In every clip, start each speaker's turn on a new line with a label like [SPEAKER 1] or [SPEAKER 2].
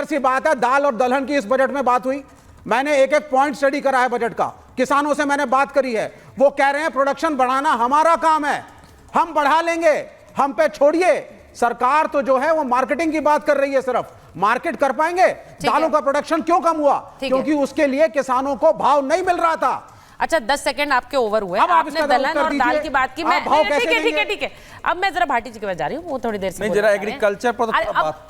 [SPEAKER 1] Clear सी बात है, दाल और दलहन की इस बजट में बात हुई। मैंने एक एक पॉइंट स्टडी करा है बजट का, किसानों से मैंने बात करी है, वो कह रहे हैं प्रोडक्शन बढ़ाना हमारा काम है, हम बढ़ा लेंगे, हम पे छोड़िए। सरकार तो जो है वो मार्केटिंग की बात कर रही है, सिर्फ मार्केट कर पाएंगे। दालों का प्रोडक्शन क्यों कम हुआ? क्योंकि उसके लिए किसानों को भाव नहीं मिल रहा था।
[SPEAKER 2] अच्छा 10 सेकंड आपके ओवर हुए। आपने दलहन और दाल की बात की। मैं ठीक है अब मैं जरा भाटी जी के पास जा रही हूँ, वो थोड़ी देर से
[SPEAKER 3] जरा एग्रीकल्चर पर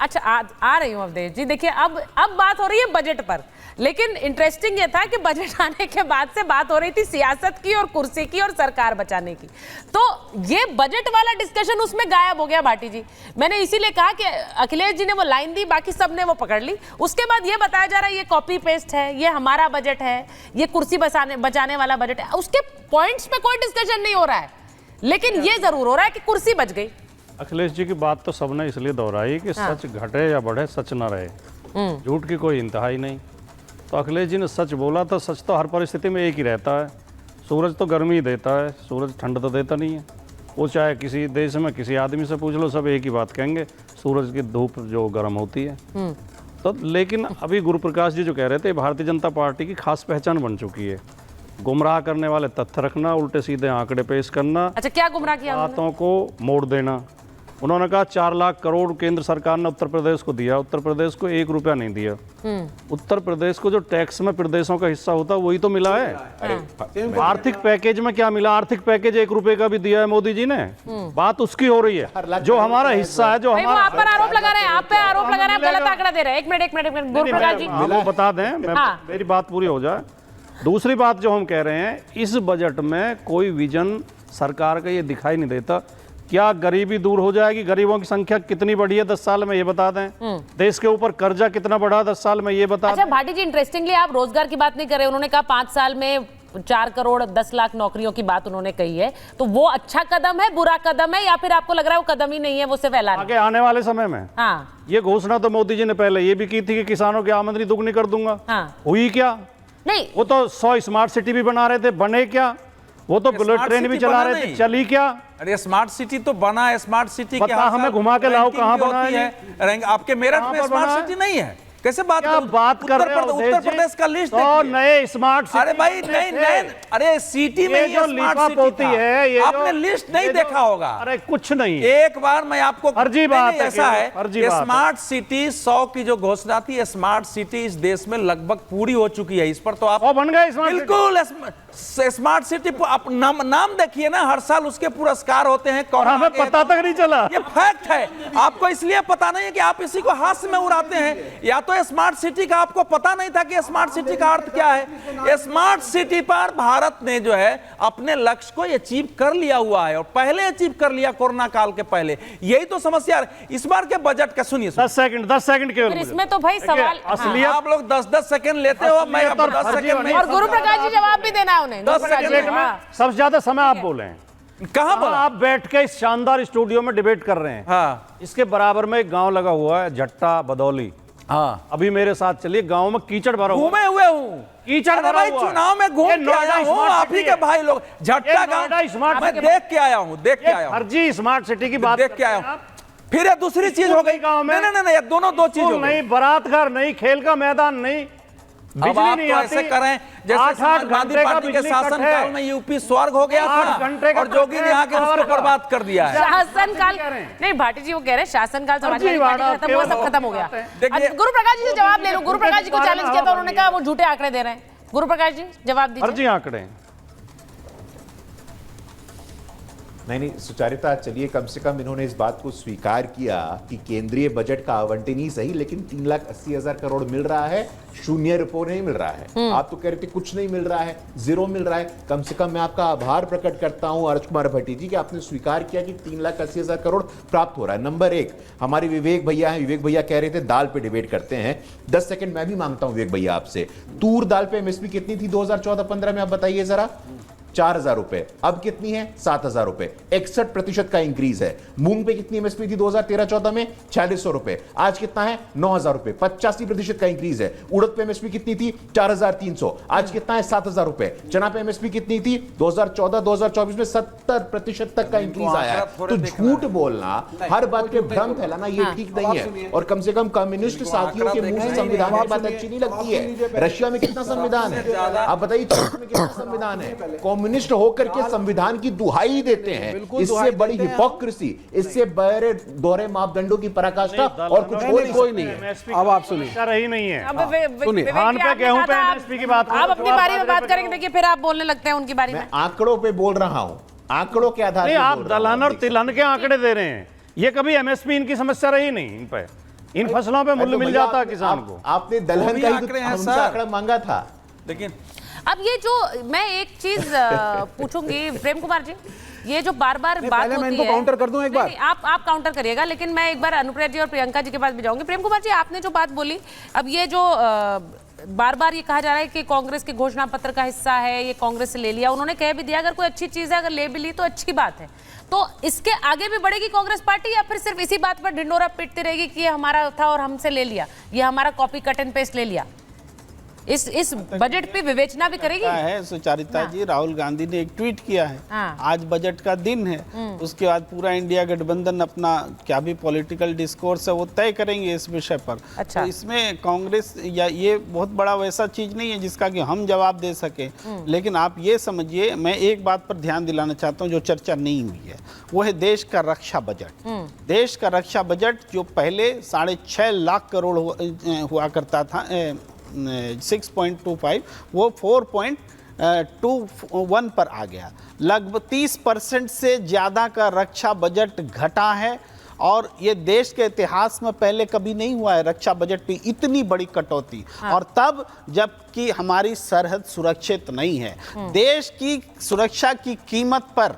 [SPEAKER 2] अच्छा आ रही हूँ अवधेश जी। देखिए अब बात हो रही है बजट पर, लेकिन इंटरेस्टिंग ये था कि बजट आने के बाद से बात हो रही थी सियासत की और कुर्सी की और सरकार बचाने की, तो ये बजट वाला डिस्कशन उसमें गायब हो गया भाटी जी। मैंने इसीलिए कहा कि अखिलेश जी ने वो लाइन दी, बाकी सबने वो पकड़ ली। उसके बाद ये बताया जा रहा है ये कॉपी पेस्ट है, ये हमारा बजट है, ये कुर्सी बचाने वाला बजट है। उसके पॉइंट्स पे कोई डिस्कशन नहीं हो रहा है, लेकिन ये जरूर हो रहा है कि कुर्सी बच गई।
[SPEAKER 4] अखिलेश जी की बात तो सबने इसलिए दोहराई कि सच घटे या बढ़े सच न रहे, झूठ की कोई इंतहा ही नहीं। तो अखिलेश जी ने सच बोला, तो सच तो हर परिस्थिति में एक ही रहता है। सूरज तो गर्मी देता है, सूरज ठंड तो देता नहीं है। वो चाहे किसी देश में किसी आदमी से पूछ लो, सब एक ही बात कहेंगे, सूरज की धूप जो गर्म होती है। तो लेकिन अभी गुरु प्रकाश जी जो कह रहे थे, भारतीय जनता पार्टी की खास पहचान बन चुकी है, गुमराह करने वाले तथ्य रखना, उल्टे सीधे आंकड़े पेश करना।
[SPEAKER 2] अच्छा क्या गुमराह किया?
[SPEAKER 4] बातों को मोड़ देना। उन्होंने कहा 4 लाख करोड़ केंद्र सरकार ने उत्तर प्रदेश को दिया, उत्तर प्रदेश को 1 रुपया नहीं दिया। उत्तर प्रदेश को जो टैक्स में प्रदेशों का हिस्सा होता है वही तो मिला है। आर्थिक पैकेज में क्या मिला? आर्थिक पैकेज 1 रुपए का भी दिया है मोदी जी ने। बात उसकी हो रही है, जो हमारा हिस्सा है, जो हमारा।
[SPEAKER 2] आप पर आरोप लगा रहे हैं, आप पे आरोप लगा रहे हैं, गलत आंकड़ा दे रहे हैं। एक मिनट गुरु प्रकाश जी
[SPEAKER 4] वो बता दें, मेरी बात पूरी हो जाए। दूसरी बात जो हम कह रहे हैं, इस बजट में कोई विजन सरकार का ये दिखाई नहीं देता। क्या गरीबी दूर हो जाएगी? गरीबों की संख्या कितनी बढ़ी है 10 साल में, ये बता दें। देश के ऊपर कर्जा कितना बढ़ा 10 साल में, ये बता दें।
[SPEAKER 2] अच्छा भाटी जी, इंटरेस्टिंगली आप रोजगार की बात नहीं कर रहे। उन्होंने कहा 5 साल में 4 करोड़ 10 लाख नौकरियों की बात उन्होंने कही है, तो वो अच्छा कदम है, बुरा कदम है, या फिर आपको लग रहा है वो कदम ही नहीं है, वो सिर्फ ऐलान?
[SPEAKER 4] आगे आने वाले समय में ये घोषणा तो मोदी जी ने पहले ये भी की थी कि किसानों की आमदनी दुगनी कर दूंगा। हुई क्या?
[SPEAKER 2] नहीं,
[SPEAKER 4] वो तो 100 स्मार्ट सिटी भी बना रहे थे, बने क्या? वो तो बुलेट ट्रेन भी चला रहे थे, चली क्या?
[SPEAKER 3] अरे स्मार्ट सिटी तो बना है, स्मार्ट सिटी
[SPEAKER 4] के हमें घुमा के लाओ, कहां बना है?
[SPEAKER 3] आपके मेरठ में स्मार्ट सिटी नहीं है? कैसे बात
[SPEAKER 4] कर रहे हो?
[SPEAKER 3] उत्तर प्रदेश का लिस्ट
[SPEAKER 4] तो नए स्मार्ट सिटी।
[SPEAKER 3] अरे भाई नहीं, अरे सिटी में
[SPEAKER 4] जो लिफाफ होती है, ये
[SPEAKER 3] आपने लिस्ट नहीं देखा होगा।
[SPEAKER 4] अरे कुछ नहीं,
[SPEAKER 3] एक बार मैं आपको
[SPEAKER 4] फर्जी बात
[SPEAKER 3] ऐसा है, स्मार्ट सिटी 100 की जो घोषणा थी, स्मार्ट सिटी इस देश में लगभग पूरी हो चुकी है। इस पर तो आप
[SPEAKER 4] बन गए
[SPEAKER 3] बिल्कुल स्मार्ट सिटी। आप नाम देखिए ना, हर साल उसके पुरस्कार होते हैं,
[SPEAKER 4] हमें पता तक नहीं चला।
[SPEAKER 3] ये फैक्ट है, आपको इसलिए पता नहीं है कि आप इसी को हाथ में उड़ाते हैं, या तो स्मार्ट सिटी का आपको पता नहीं था कि स्मार्ट सिटी का अर्थ क्या है। स्मार्ट सिटी पर भारत ने जो है अपने लक्ष्य को अचीव कर लिया हुआ है, और पहले अचीव कर लिया कोरोना काल के पहले। यही तो समस्या है इस बार के बजट का। सुनिए
[SPEAKER 4] 10 सेकंड केवल,
[SPEAKER 2] इसमें तो भाई सवाल
[SPEAKER 4] असलियत।
[SPEAKER 3] आप लोग 10 सेकंड लेते हो, मैं 10 सेकंड में,
[SPEAKER 2] और गुरु प्रकाश जी जवाब भी देना है उन्हें।
[SPEAKER 3] 10 सेकंड में
[SPEAKER 4] सबसे ज्यादा समय आप बोले हैं।
[SPEAKER 3] कहां बोला?
[SPEAKER 4] आप बैठ के इस शानदार स्टूडियो में डिबेट कर रहे हैं।
[SPEAKER 3] हाँ।
[SPEAKER 4] इसके बराबर में एक गांव लगा हुआ है, झट्टा बदौली।
[SPEAKER 3] हाँ,
[SPEAKER 4] अभी मेरे साथ चलिए, गांव में कीचड़ भरा हुआ,
[SPEAKER 3] घूमे हुए हूँ,
[SPEAKER 4] कीचड़ भरा
[SPEAKER 3] भाई,
[SPEAKER 4] हुआ।
[SPEAKER 3] चुनाव में घूम के आया हूँ, आप ही के भाई लोग झट्टा गांव मैं देख के आया हूँ,
[SPEAKER 4] फर्जी स्मार्ट सिटी की बात
[SPEAKER 3] देख के आया हूँ। फिर ये दूसरी चीज हो गई गांव में। नहीं, दोनों दो चीज
[SPEAKER 4] नहीं, बारात घर नहीं, खेल का मैदान नहीं,
[SPEAKER 3] बिजली नहीं आती। ऐसे करें जैसे गांधी पार्टी के शासनकाल में यूपी स्वर्ग हो गया था, और जोगी ने आके उसको बर्बाद कर दिया है।
[SPEAKER 2] शासनकाल नहीं, भाटी जी वो कह रहे हैं शासनकाल समाजवादी पार्टी का खत्म हुआ, सब खत्म हो गया। गुरु प्रकाश जी से जवाब ले लो। गुरु प्रकाश जी को चैलेंज किया था, उन्होंने कहा वो झूठे आंकड़े दे रहे हैं। गुरु प्रकाश जी जवाब दीजिए।
[SPEAKER 4] फर्जी आंकड़े
[SPEAKER 5] नहीं, सुचारिता, चलिए कम से कम इन्होंने इस बात को स्वीकार किया कि केंद्रीय बजट का आवंटन ही सही, लेकिन 3,80,000 करोड़ मिल रहा है, 0 रुपये नहीं मिल रहा है। आप तो कह रहे थे कुछ नहीं मिल रहा है, 0 मिल रहा है। कम से कम मैं आपका आभार प्रकट करता हूं अरज कुमार भट्टी जी कि आपने स्वीकार किया कि 3,80,000 करोड़ प्राप्त हो रहा है। नंबर 1, हमारे विवेक भैया हैं, विवेक भैया कह रहे थे दाल पे डिबेट करते हैं। 10 सेकंड मैं भी मांगता हूं विवेक भैया आपसे। तूर दाल पे एमएसपी कितनी थी 2014-15 में, आप बताइए जरा। 4,000 रुपए, अब कितनी है 7,000 रुपए, 61% का इंक्रीज है। मूंग पे कितनी एमएसपी थी 2013-14 में 4600 रुपए, आज कितना है 9,000 रुपए, 85% का इंक्रीज है। उड़द पे एमएसपी कितनी थी 4,300, आज कितना है 7,000 रुपए। चना पे एमएसपी कितनी थी 2014-2024 में 70% तक का इंक्रीज आया है। तो झूठ बोलना, हर बात पे भ्रम फैलाना ये ठीक नहीं है। और कम से कम कम्युनिस्ट साथियों के मुंह से संविधान की बात अच्छी नहीं लगती है। रशिया में कितना संविधान है आप बताइए, चीन में कितना संविधान है। कम्युनिस्ट होकर के संविधान की दुहाई देते हैं, इससे बड़ी हिपोक्रेसी, इससे बड़े दोहरे मापदंडों की पराकाष्ठा और कुछ कोई नहीं है।
[SPEAKER 1] अब आप सुनिए,
[SPEAKER 4] रही नहीं है।
[SPEAKER 2] अब विवेक
[SPEAKER 4] धान
[SPEAKER 2] जी,
[SPEAKER 4] पे
[SPEAKER 2] आपने
[SPEAKER 4] गेहूं
[SPEAKER 2] कहा
[SPEAKER 4] पे
[SPEAKER 2] था
[SPEAKER 4] एमएसपी की बात
[SPEAKER 2] आप अपनी बारी में बात करेंगे, देखिए फिर आप बोलने लगते हैं उनकी बारी में।
[SPEAKER 5] मैं आंकड़ों पे बोल रहा हूं, आंकड़ों के आधार
[SPEAKER 4] नहीं,
[SPEAKER 5] पर
[SPEAKER 4] आप
[SPEAKER 5] बोल रहा हूं,
[SPEAKER 4] दलहन और
[SPEAKER 5] देख सकते हैं।
[SPEAKER 4] तिलहन के आंकड़े दे रहे हैं। ये कभी एमएसपी इनकी समस्या रही नहीं। इन पे इन फसलों पे मूल्य
[SPEAKER 5] तो
[SPEAKER 4] मिल
[SPEAKER 5] भैया
[SPEAKER 4] जाता है किसान को।
[SPEAKER 5] आपने
[SPEAKER 3] वो
[SPEAKER 5] दलहन
[SPEAKER 3] भी
[SPEAKER 5] का ही
[SPEAKER 3] आंकड़े
[SPEAKER 5] तो
[SPEAKER 3] हैं,
[SPEAKER 5] हमसे
[SPEAKER 3] सर।
[SPEAKER 5] आंकड़ा मांगा था।
[SPEAKER 3] लेकिन
[SPEAKER 2] अब ये जो मैं एक चीज पूछूंगी प्रेम कुमार जी, ये जो बार बार बात
[SPEAKER 1] पहले मैं
[SPEAKER 2] होती
[SPEAKER 1] इनको
[SPEAKER 2] है,
[SPEAKER 1] काउंटर कर दूं एक बार?
[SPEAKER 2] नहीं, आप काउंटर करिएगा, लेकिन मैं एक बार अनुप्रिया जी और प्रियंका जी के पास भी जाऊंगी। प्रेम कुमार जी, आपने जो बात बोली, अब ये जो बार बार ये कहा जा रहा है कि कांग्रेस के घोषणा पत्र का हिस्सा है, ये कांग्रेस से ले लिया, उन्होंने कह भी दिया अगर कोई अच्छी चीज है, अगर ले भी ली तो अच्छी बात है। तो इसके आगे भी बढ़ेगी कांग्रेस पार्टी, या फिर सिर्फ इसी बात पर ढिंडोरा पीटती रहेगी कि ये हमारा था और हमसे ले लिया, ये हमारा कॉपी कट एंड पेस्ट ले लिया? इस बजट पे विवेचना भी करेगी?
[SPEAKER 6] है सुचारिता जी, राहुल गांधी ने एक ट्वीट किया है,
[SPEAKER 2] हाँ।
[SPEAKER 6] आज बजट का दिन है, उसके बाद पूरा इंडिया गठबंधन अपना क्या भी पॉलिटिकल डिस्कोर्स है वो तय करेंगे इस विषय पर।
[SPEAKER 2] अच्छा।
[SPEAKER 6] तो इसमें कांग्रेस या ये बहुत बड़ा वैसा चीज नहीं है जिसका कि हम जवाब दे सके। लेकिन आप ये समझिए, मैं एक बात पर ध्यान दिलाना चाहता हूँ जो चर्चा नहीं हुई है, वो है देश का रक्षा बजट। देश का रक्षा बजट जो पहले 6.5 लाख करोड़ हुआ करता था, 6.25, वो 4.21 पर आ गया। लगभग 30% से ज़्यादा का रक्षा बजट घटा है, और ये देश के इतिहास में पहले कभी नहीं हुआ है रक्षा बजट पे इतनी बड़ी कटौती। और तब जबकि हमारी सरहद सुरक्षित नहीं है, देश की सुरक्षा की कीमत पर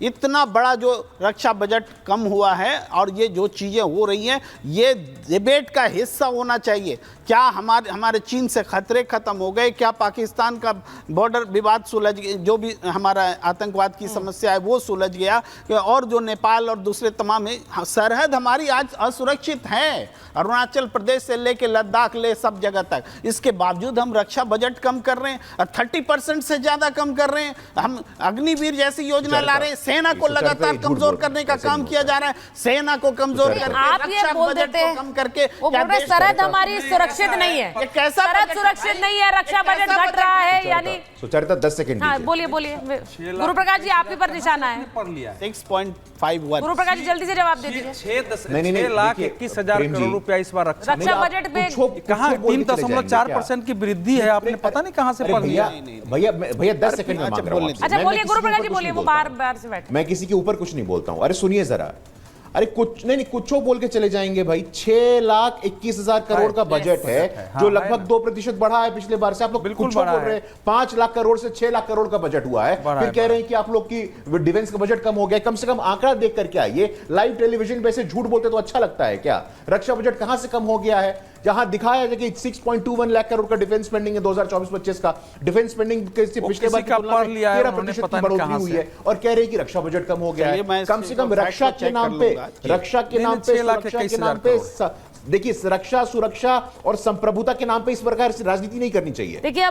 [SPEAKER 6] इतना बड़ा जो रक्षा बजट कम हुआ है, और ये जो चीज़ें हो रही हैं ये डिबेट का हिस्सा होना चाहिए। क्या हमारे चीन से खतरे खत्म हो गए? क्या पाकिस्तान का बॉर्डर विवाद सुलझ गया? जो भी हमारा आतंकवाद की समस्या है वो सुलझ गया? और जो नेपाल और दूसरे तमाम है, सरहद हमारी आज असुरक्षित है, अरुणाचल प्रदेश से लेके लद्दाख ले सब जगह तक। इसके बावजूद हम रक्षा बजट कम कर रहे हैं, 30% से ज़्यादा कम कर रहे हैं। हम अग्निवीर जैसी योजना ला रहे हैं, सेना को लगातार कमजोर करने का काम किया जा रहा है, सेना को कमजोर करके
[SPEAKER 2] आप ये
[SPEAKER 6] रक्षा
[SPEAKER 2] बोल
[SPEAKER 6] बजट
[SPEAKER 2] देते
[SPEAKER 6] को
[SPEAKER 2] हैं,
[SPEAKER 6] कम करके
[SPEAKER 2] वो
[SPEAKER 6] क्या
[SPEAKER 2] बोल रहे
[SPEAKER 6] देश
[SPEAKER 2] सरहद हमारी सुरक्षित नहीं है,
[SPEAKER 6] ये कैसा
[SPEAKER 2] सरहद
[SPEAKER 6] बजट
[SPEAKER 2] सुरक्षित
[SPEAKER 6] है?
[SPEAKER 2] नहीं है, रक्षा
[SPEAKER 6] ये
[SPEAKER 2] बजट
[SPEAKER 6] कैसा
[SPEAKER 2] घट रहा है,
[SPEAKER 6] बजट
[SPEAKER 2] यानी
[SPEAKER 5] सुचारिता 10 सेकंड
[SPEAKER 2] हाँ
[SPEAKER 5] दीजिए।
[SPEAKER 2] बोलिए बोलिए गुरु प्रकाश जी, आप ही पर निशाना है।
[SPEAKER 3] पढ़ लिया है
[SPEAKER 6] 6.51
[SPEAKER 2] गुरु प्रकाश जी जल्दी से जवाब दे दीजिए।
[SPEAKER 3] 6,21,000
[SPEAKER 5] प्रेम जी,
[SPEAKER 3] करोड़ रुपया इस बार रक्षा
[SPEAKER 2] रक्षा
[SPEAKER 5] आप
[SPEAKER 2] बजट पे
[SPEAKER 5] कुछ
[SPEAKER 3] कहाँ
[SPEAKER 5] बोल के चले जाएंगे
[SPEAKER 3] 3.4% की वृद्धि है, आपने पता नहीं कहाँ से
[SPEAKER 5] अरे
[SPEAKER 3] पढ़ लिया।
[SPEAKER 5] भैया 10 सेकंड में मांग रहा हूं आपसे।
[SPEAKER 2] अच्छा
[SPEAKER 5] मैं
[SPEAKER 2] बोलिए
[SPEAKER 5] किसी
[SPEAKER 2] गुरु
[SPEAKER 5] के
[SPEAKER 2] प्रकाश
[SPEAKER 5] ऊपर
[SPEAKER 2] जी,
[SPEAKER 5] कुछ
[SPEAKER 2] बोलिए,
[SPEAKER 5] नहीं
[SPEAKER 2] वो
[SPEAKER 5] बोलता
[SPEAKER 2] बाहर
[SPEAKER 5] हूं।
[SPEAKER 2] बाहर से बैठे।
[SPEAKER 5] मैं किसी के ऊपर कुछ नहीं बोलता हूं। अरे सुनिए जरा, अरे कुछ नहीं कुछो बोल के चले जाएंगे भाई। 6,21,000 करोड़ का बजट है, जो लगभग 2% बढ़ा है पिछले बार से। आप लोग
[SPEAKER 3] बिल्कुल
[SPEAKER 5] कुछो
[SPEAKER 3] बढ़ा
[SPEAKER 5] बोल रहे हैं। 5 लाख करोड़ से 6 लाख करोड़ का बजट हुआ है,
[SPEAKER 3] बढ़ा
[SPEAKER 5] फिर
[SPEAKER 3] है,
[SPEAKER 5] कह रहे हैं कि आप लोग की डिफेंस का बजट कम हो गया। कम से कम आंकड़ा देख करके आइए। लाइव टेलीविजन पे ऐसे झूठ बोलते तो अच्छा लगता है क्या? रक्षा बजट कहां से कम हो गया है? जहां दिखाया है कि 6.21 लाख करोड़ का डिफेंस स्पेंडिंग है 2024-25 का। डिफेंस स्पेंडिंग के पिछले बार की तुलना में 13% की बढ़ोतरी हुई है, और कह रहे हैं कि रक्षा बजट कम हो गया
[SPEAKER 6] चलिए, मैं
[SPEAKER 5] है।
[SPEAKER 6] इस
[SPEAKER 5] कम से
[SPEAKER 6] चीज़
[SPEAKER 5] कम
[SPEAKER 6] को
[SPEAKER 5] रक्षा
[SPEAKER 6] फैक्ट को
[SPEAKER 5] के
[SPEAKER 6] चेक
[SPEAKER 5] नाम
[SPEAKER 6] कर
[SPEAKER 5] पे,
[SPEAKER 6] लूंगा।
[SPEAKER 5] रक्षा के नाम पे,
[SPEAKER 3] 6,21,000
[SPEAKER 5] सुरक्षा के नाम पे, देखिए रक्षा सुरक्षा और संप्रभुता के नाम पे इस प्रकार से राजनीति नहीं करनी चाहिए।
[SPEAKER 2] देखिए